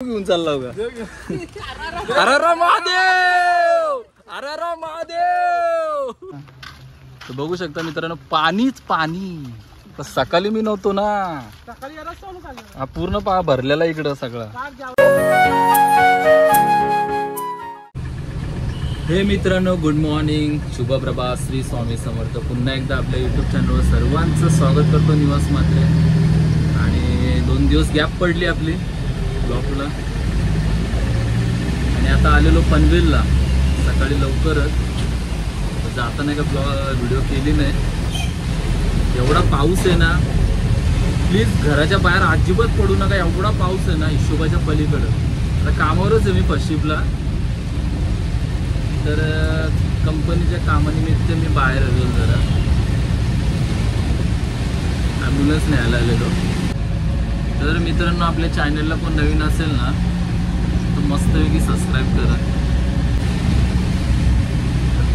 घेऊन चालला होगा. अरे महादेव, अरे महादेव. तर बघू शकता मित्रांनो, पाणीच पाणी. तर सकाळी मी नव्हतो ना, हा पूर्ण भरलेला इकडं सगळं. हे मित्रांनो, गुड मॉर्निंग, शुभ प्रभात, श्री स्वामी समर्थ. पुन्हा एकदा आपल्या यूट्यूब चॅनलवर सर्वांचं स्वागत करतो निवास मात्रे. आणि 2 दिवस गॅप पडली आपली ब्लॉगला. आणि आता आलेलो पनवेलला सकाळी लवकरच. जाताना का व्हिडिओ केली नाही. एवढा पाऊस आहे ना, प्लीज घराच्या बाहेर अजिबात पडू नका. एवढा पाऊस आहे ना हिशोबाच्या पलीकडं. आता कामावरच आहे मी पश्चिमला, तर कंपनीच्या कामानिमित्त मी बाहेर आलो. जरा ॲम्ब्युलन्स न्यायला आलेलो. तर मित्रांनो, आपल्या चॅनलला कोण नवीन असेल ना, तर मस्तपैकी सबस्क्राईब करा.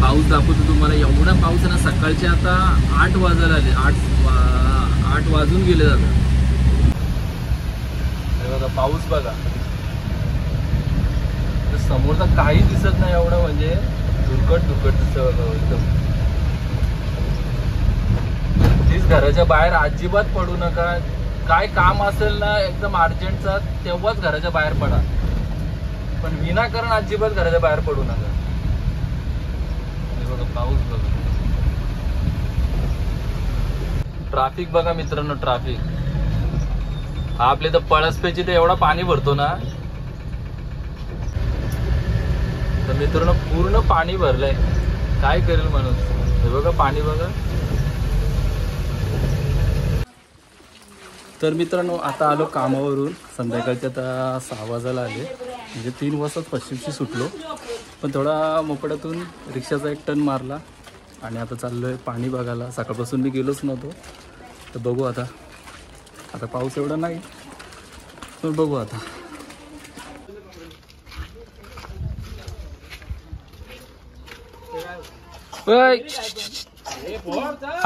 पाऊस दाखवतो तुम्हाला. एवढा पाऊस आहे ना, सकाळचे आता 8 वाजायला आले. 8 वाजून गेले दादा. बघा पाऊस बघा, समोरचा काही दिसत नाही. एवढं म्हणजे धुरकट दिसत एकदम. प्लीज घराच्या बाहेर अजिबात पडू नका. काय काम असेल ना एकदम अर्जंटचा, तेव्हाच घराच्या बाहेर पडा. पण विनाकारण अजिबात घराच्या बाहेर पडू नका. बघा पाऊस बघा, ट्रॅफिक बघा मित्रांनो, ट्रॅफिक. आपले तर पळसपेची तर एवढा पाणी भरतो ना. तर मित्रांनो, पूर्ण पाणी भरलंय. काय करेल माणूस. हे बघा पाणी बघा. तर मित्रांनो, आता आलो कामावरून. संध्याकाळचे आता 6 वाजायला आले. म्हणजे 3 वाजताच पश्चिमशी सुटलो. पण थोडा मोकळ्यातून रिक्षाचा एक टर्न मारला आणि आता चाललो आहे पाणी बघायला. सकाळपासून मी गेलोच नव्हतो. तर बघू आता पाऊस एवढा नाही, पण बघू आता.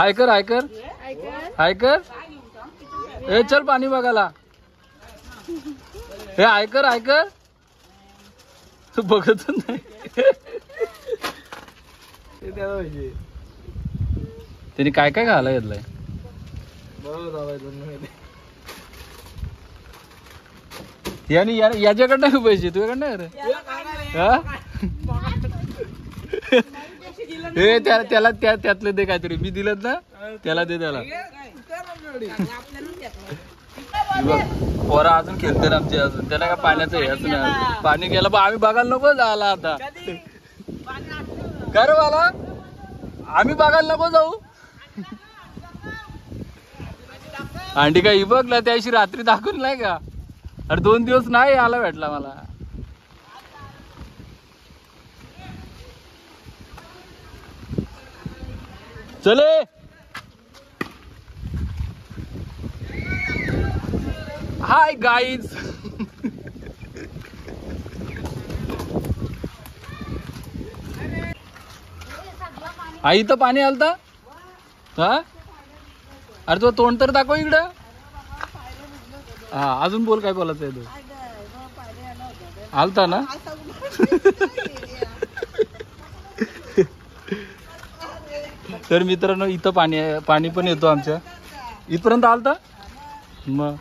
ऐकर ऐकर ऐकर, हे चल पाणी बघायला. हे ऐकर ऐकर, तू बघत नाही. त्याने काय काय घाला घेतलंय. याने याच्याकडनं पैसे तुझ्याकडनं. हे त्याला त्यातले दे काहीतरी. मी दिलत ना, त्याला दे. त्याला पोरा अजून खेळते ना आमचे. अजून त्याला का पाण्याचं हे अजून पाणी गेलं. पण आम्ही बघायला नको झाला आता. काय रे बाला, आम्ही बघायला नको जाऊ. अंडी का ही बघला त्याशी रात्री दाखवून नाही का. अरे 2 दिवस नाही आला भेटला मला. चले हाय गाईज. आई तर पाणी आलता. हा अरे तो तोंड तर दाखव इकडं. हा अजून बोल, काय बोलायचं आहे. तू आलता ना. तर मित्रांनो, इथं पाणी पण येतो आमच्या इथपर्यंत. आलता मग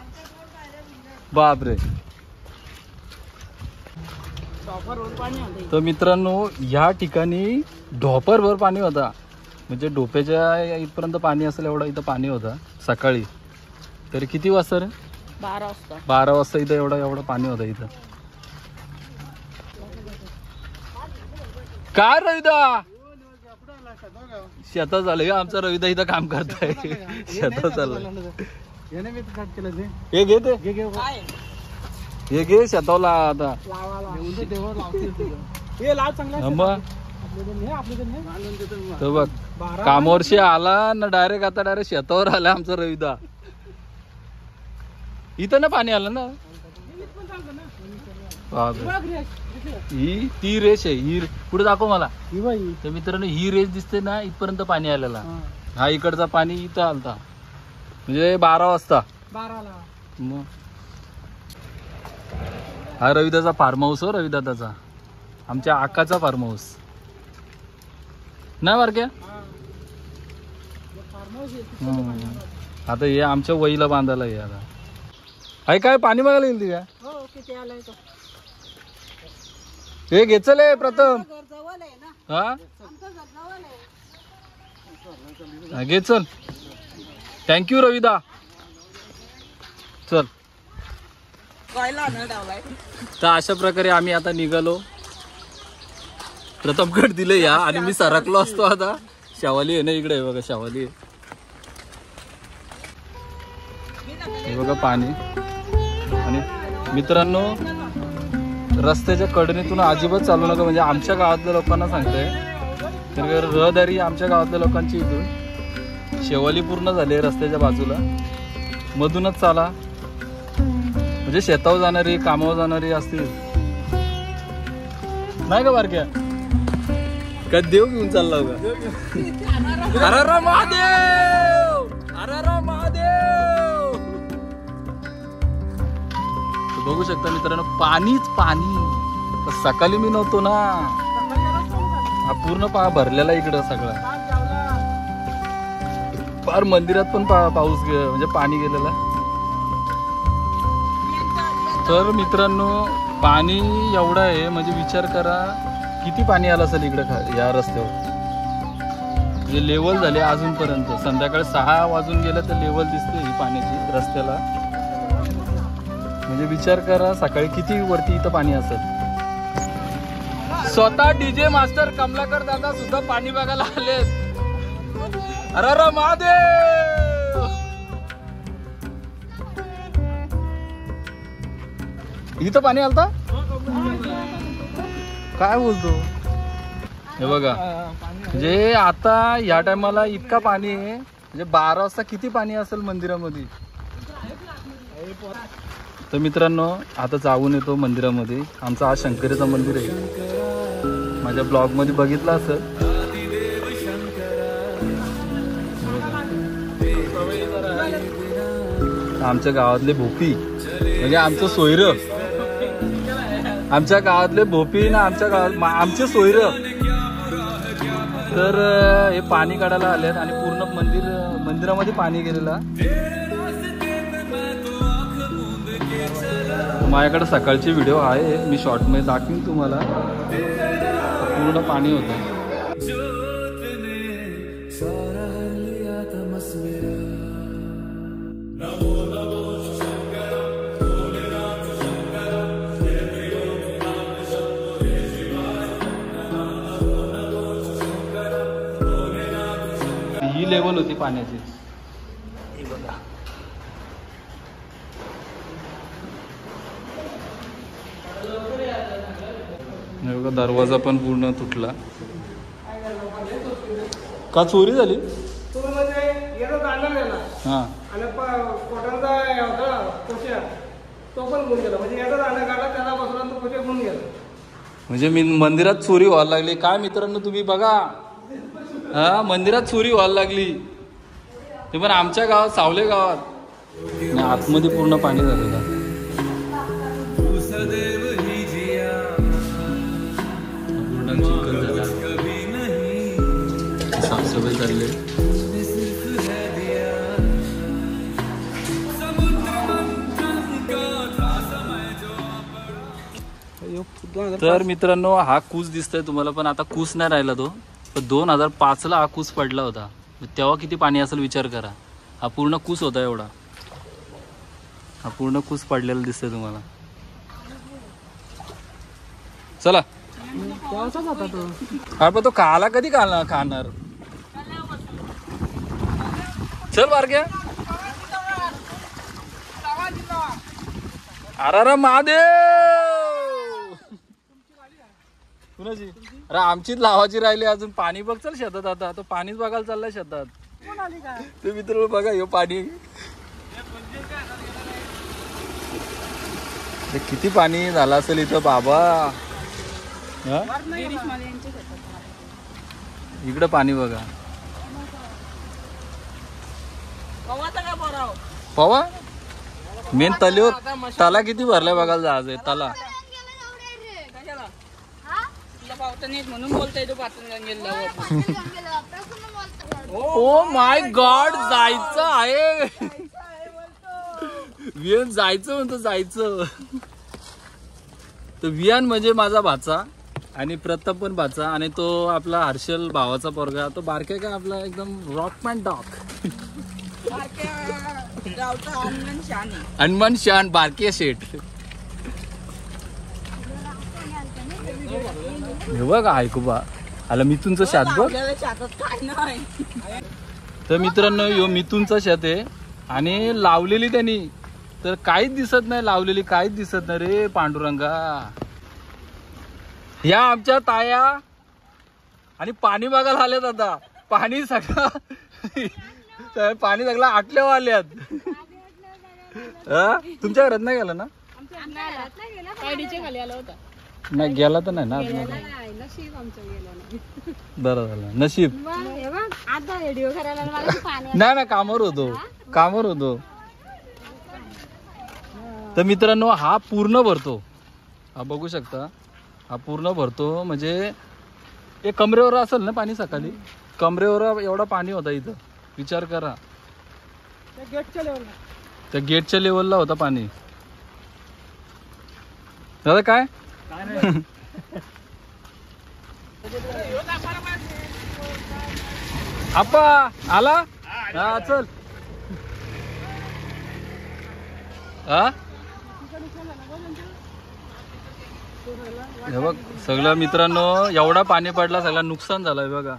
बापरे. तर मित्रांनो, ह्या ठिकाणी ढोपरभर पाणी होता. म्हणजे डोप्याच्या इथपर्यंत पाणी असेल एवढं इथं पाणी होता सकाळी. तरी किती वाजता रे? 12 वाजता इथं एवढं पाणी होतं इथं. काय रविदा शेतात झालं. आमचा रविदा इथं काम करताय. शेतात चाललंय. हे घे ते, हे घे शेतावला आता. तर बघ, कामावरशी आला ना डायरेक्ट शेतावर आला आमचा रविदा. इथं ना पाणी आलं ना. ही ती रेष आहे. ही पुढे दाखव मला. तर मित्रांनो, ही रेष दिसते ना, इथपर्यंत पाणी आलेला. हा इकडचा पाणी इथं आलता. म्हणजे 12 वाजता. मग हा रविदाचा फार्म हाऊस हो, रविदादाचा, आमच्या आकाचा फार्म हाऊस नाही बारक्या. आता हे आमच्या वहीला बांधायला आहे. आता हाय काय पाणी बघायला येईल ती का? हे घेचल प्रथम. हा घे चल. थँक्यू रविदा. चल. तर अशा प्रकारे आम्ही आता निघालो. प्रथमकडे दिले या आणि मी सरकलो असतो. आता शावाली आहे ना इकडे, आहे बघा शावाली आहे. हे बघा पाणी. आणि मित्रांनो रस्त्याच्या कडेनेतून अजिबात चालू नका, म्हणजे आमच्या गावातल्या लोकांना सांगतोय. तर रहदारी आमच्या गावातल्या लोकांची इथून शेवाली पूर्ण झाली आहे रस्त्याच्या बाजूला. मधूनच चाला, म्हणजे शेतावर जाणारी कामावर जाणारी असतील नाही का बारक्या. का देव घेऊन चालला होगा. अरे महादेव, अरे महादेव. बघू शकता मित्रांनो पाणीच पाणी. सकाळी मी नव्हतो ना, हा पूर्ण भरलेला इकडं सगळं. फार मंदिरात पण पाऊस म्हणजे पाणी गेलेला. तर मित्रांनो पाणी एवढं आहे, म्हणजे विचार करा किती पाणी आलं असेल इकडे या रस्त्यावर. म्हणजे लेवल झाले अजूनपर्यंत. संध्याकाळी 6 वाजून गेलं तर लेवल दिसते ही पाण्याची रस्त्याला. म्हणजे विचार करा सकाळी किती वरती इथं पाणी असेल. स्वतः डीजे मास्टर कमलाकर दादा सुद्धा पाणी बघायला आले. अरे महादेव. इथं पाणी आलता काय बोलतो. हे बघा म्हणजे आता या टायमाला इतका पाणी आहे, म्हणजे 12 वाजता किती पाणी असेल मंदिरामध्ये. तर मित्रांनो आता जाऊन येतो मंदिरामध्ये. आमचा हा शंकरीचा मंदिर आहे, माझ्या ब्लॉग मध्ये बघितलं असेल. आमच्या गावातले भोपी म्हणजे आमचं सोयर. आमच्या गावातले भोपी ना आमच्या गावात आमचे सोयर. तर हे पाणी काढायला आलेत आणि पूर्ण मंदिरामध्ये पाणी गेलेला. माझ्याकडे सकाळची व्हिडिओ आहे, मी शॉर्ट मध्ये दाखवीन तुम्हाला. पूर्ण पाणी होतं. ही लेवल होती पाण्याची. बघा दरवाजा पण पूर्ण तुटला. का चोरी झाली. हा म्हणजे मी मंदिरात चोरी व्हायला लागली काय मित्रांनो तुम्ही बघा. हा मंदिरात चोरी व्हायला लागली ते पण आमच्या गावात सावले गावात. आतमध्ये पूर्ण पाणी झालेलं. साफसफाई चालली. तर मित्रांनो हा कूस दिसतोय तुम्हाला, पण आता कूस नाही राहिला तो. 2005 ला हा कूस पडला होता. तेव्हा किती पाणी असेल विचार करा. हा पूर्ण कूस होता एवढा. हा पूर्ण कूस पडलेला दिसतोय तुम्हाला. चला अरे तो खाला कधी खाणार. चल बारक्या. अरे महादेव. कुणाची. अरे आमचीच लावाची राहिली अजून. पाणी बघ चल शेतात. आता तो पाणीच बघायला चाललाय शेतात. ते मित्र बघा हे पाणी किती पाणी झालं असेल इथं बाबा. इकडं पाणी बघा. पवा मेन तल्यावर तला किती भरलाय बघायला जायचंय. तला म्हणून बोलतोय तो ओ माय गॉड, जायचं आहे. वियान जायचं म्हणतो, जायचं. तर वियान म्हणजे माझा भाचा आणि प्रताप पण भाचा आणि तो आपला हर्षल भावाचा पोरगा. तो बारक्या काय आपला एकदम रॉकमॅन डॉग, हनुमान शान बारके शेठ. हे बघ ऐकू बा आला मिथूनचं शेत बघ. तर मित्रांनो यो मिथूनचं शेत आहे आणि लावलेली त्यांनी तर काहीच दिसत नाही, लावलेली काहीच दिसत नाही रे पांडुरंगा. ह्या आमच्या ताया आणि पाणी बघायला आल्यात. आता पाणी सगळं आटल्यावर आल्यात. तुमच्या घरात नाही गेला ना? नाही गेला तर नाही ना. बरं झालं नशीब. नाही ना, कामावर होतो. तर मित्रांनो हा पूर्ण भरतो, हा बघू शकता, हा पूर्ण भरतो. म्हणजे एक कमरेवर असेल ना पाणी. सकाळी कमरेवर एवढा पाणी होता इथं, विचार करा. त्या गेटच्या लेवलला होता पाणी. दादा काय आप्पा आला? हा चल. हा हे बघ सगळं मित्रांनो एवढा पाणी पडला, सगळं नुकसान झालंय बघा.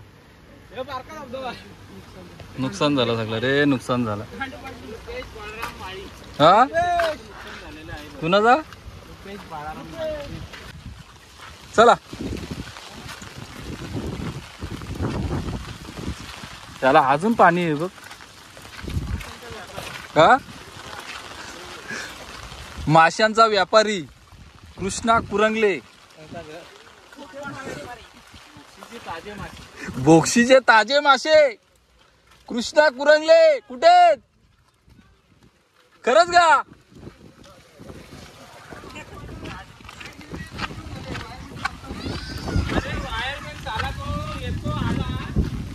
नुकसान झालं सगळं रे, नुकसान झालं. हा कुणाचा? चला त्याला अजून पाणी आहे बघ. का माशांचा व्यापारी कृष्णा कुरंगले, बोक्षीचे ताजे मासे कृष्णा कुरंगले कुठे? खरंच का?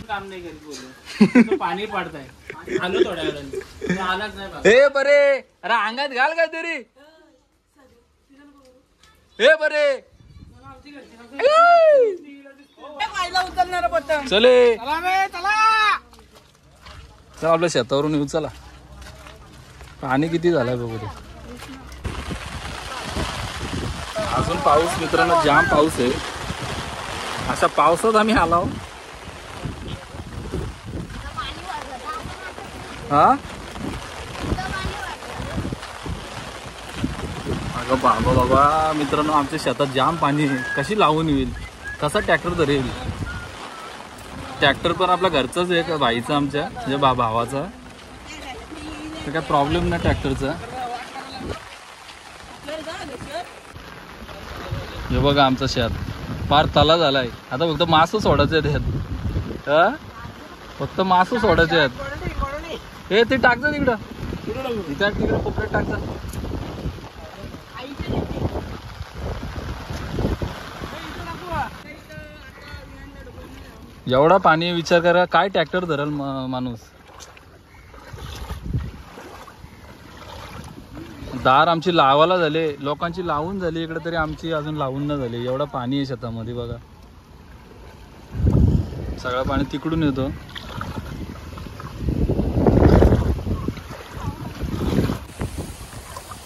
काम नाही करीत बोललो. पाणी पडताय आलो थोड्या वेळाने, आलाच नाही. हे बरे अरे अंगात घाल काय तरी. हे बरे चले चल आपल्या शेतावरून येऊ. चला पाणी किती झालंय बघू ते. अजून पाऊस मित्रांनो जाम पाऊस आहे. अशा पावसात आम्ही आलो. हा अगं बाबा मित्रांनो आमच्या शेतात जाम पाणी आहे. कशी लावून येईल, कसा ट्रॅक्टर धरेल? ट्रॅक्टर पण आपल्या घरचाच आहे का भाईचा, आमच्या म्हणजे भावाचा. तर काय प्रॉब्लेम नाही ट्रॅक्टरचा. हे बघा आमचं शेत फार तला झालाय. आता फक्त मासं सोडायचे आहेत. हा फक्त मासं सोडायचे आहेत. हे ते टाकजा तिकडं, तिकडं कोपऱ्यात टाकजा. एवढा पाणी विचार करा, काय ट्रॅक्टर धरल माणूस. दार आमची लावायला झाले, लोकांची लावून झाली इकडे, तरी आमची अजून लावून न झाली. एवढा पाणी आहे शेतामध्ये बघा. सगळं पाणी तिकडून येतो.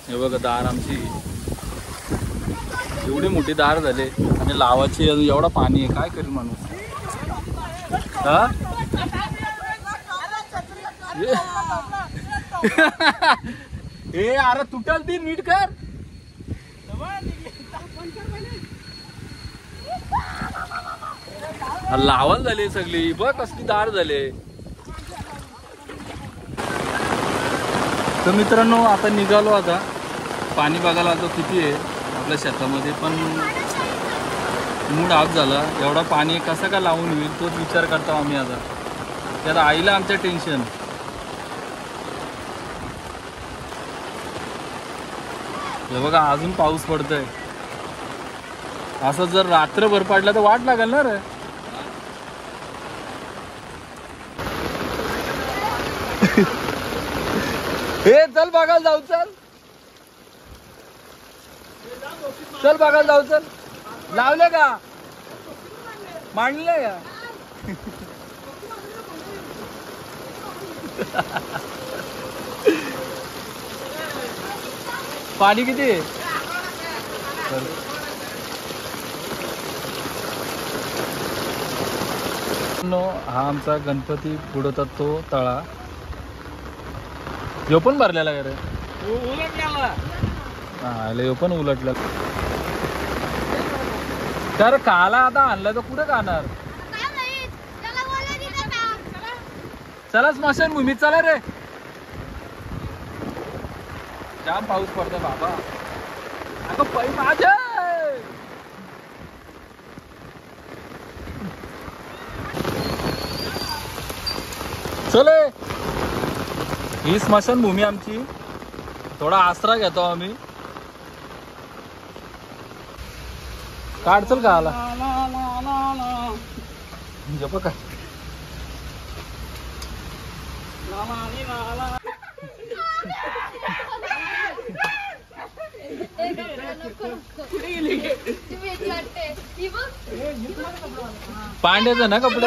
हे बघा दार आमची एवढी मोठी दार झाले आणि लावाची अजून एवढा पाणी आहे. काय करेल माणूस? हा ए अरे तुटल ती, नीट कर. लावण झाली सगळी बघ, कसली दार झाले. तर मित्रांनो आता निघालो. आता पाणी बघायला आता किती आहे आपल्या शेतामध्ये, पण मूड ऑफ झाला. एवढा पाणी कसं का लावून होईल तोच विचार करतो आम्ही. आता त्यात आईला आमच्या टेन्शन. हे बघा अजून पाऊस पडतोय. असं जर रात्रभर पडला तर वाट लागेल ना रे. हे चल बघायला जाऊ. चल चल बघायला जाऊ. चल लावले का मांडले का. पाणी किती आहे. हा आमचा गणपती बुडवतात तो तळा. यो पण भरलेला का रे. हा यो पण उलटला. तर काला आता आणलं तर कुठे काढणार. चला स्मशानभूमीत चला रे. जाम पाऊस पडतो बाबा. अगं पै माझ्या चले. ही स्मशानभूमी आमची. थोडा आसरा घेतो आम्ही. काढचल का आला का. पांड्याचं ना कपडे.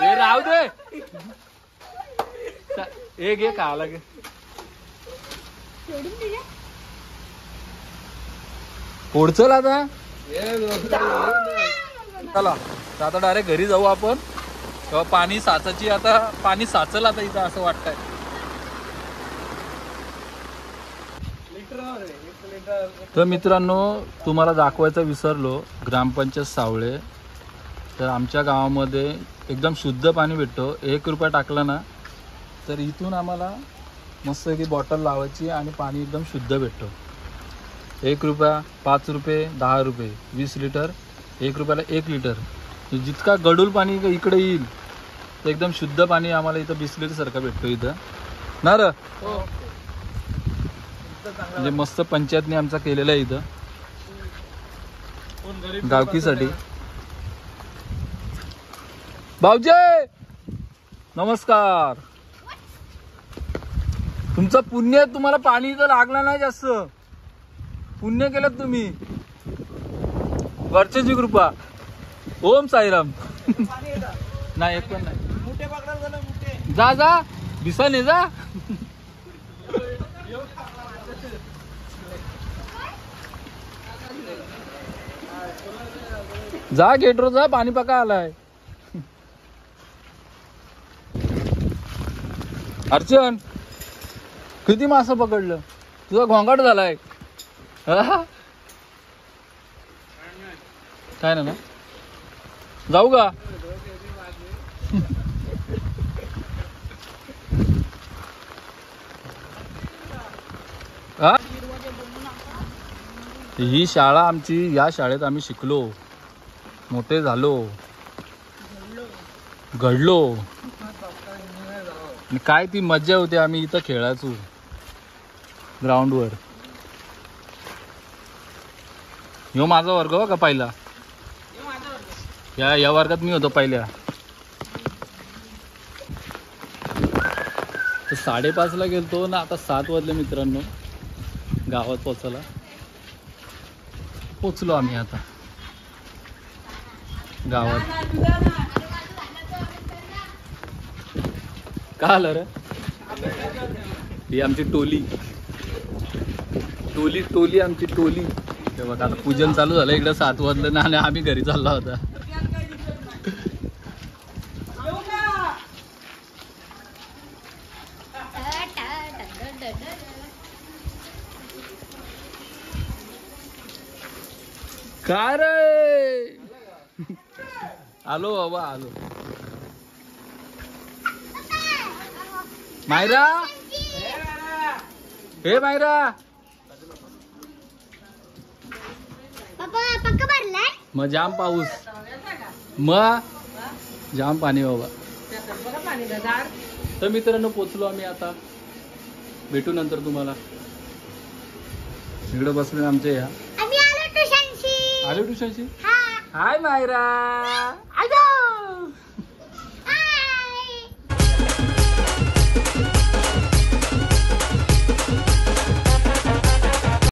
हे राहू दे. एक एक आला गे. पुढचं आता चला आता डायरेक्ट घरी जाऊ आपण. तेव्हा पाणी साचायची. आता पाणी साचल आता इथं असं वाटतंय. तर मित्रांनो तुम्हाला दाखवायचं विसरलो. ग्रामपंचायत सावळे. तर आमच्या गावामध्ये एकदम शुद्ध पाणी भेटतो. 1 रुपया टाकला ना तर इथून आम्हाला मस्त की बॉटल लावायची आणि पाणी एकदम शुद्ध भेटतो. 1 रुपया, 5 रुपये, 10 रुपये, 20 लिटर, 1 रुपयाला 1 लिटर. जितका गडूळ पाणी इकडे येईल तर एकदम शुद्ध पाणी आम्हाला इथं बिस्लेरी सारखं भेटतो इथं ना र. म्हणजे मस्त पंचायतने आमचा केलेला आहे इथं गावकीसाठी. भाऊजी नमस्कार. तुमचं पुण्य. तुम्हाला पाणी इथं लागलं नाही जास्त. पुण्य केलं तुम्ही. वरचेची कृपा. ओम साईराम. नाही एक पण नाही. जा जा दिसाने जा. जा गेटरो जा. पाणी पका आलाय. अर्चन किती मासं पकडलं. तुझा घोंगाट झालाय. काय ना जाऊ का. ही शाळा आमची. या शाळेत आम्ही शिकलो, मोठे झालो, घडलो. काय ती मज्जा होती. आम्ही इथं खेळायचो ग्राउंडवर. ह्यो माझा वर्ग हो का पहिला. या वर्गात मी होतो पहिल्या. तर 5:30ला गेलतो ना. आता 7 वाजले मित्रांनो. गावात पोचलो आम्ही आता गावात. का आलं रे. ही आमची टोली आमची टोली. तेव्हा आता पूजन चालू झालं इकडं. 7 वाजलं ना आणि आम्ही घरी चालला होता. काय रे. आलो बाबा आलो. मायरा. हे मायरा. मग जाम पाऊस. मग जाम पाणी बाबा. तर मित्रांनो पोचलो आम्ही आता भेटू नंतर तुम्हाला. इकडे बसले आमचे या आले ट्युशनशी. हाय मायरा.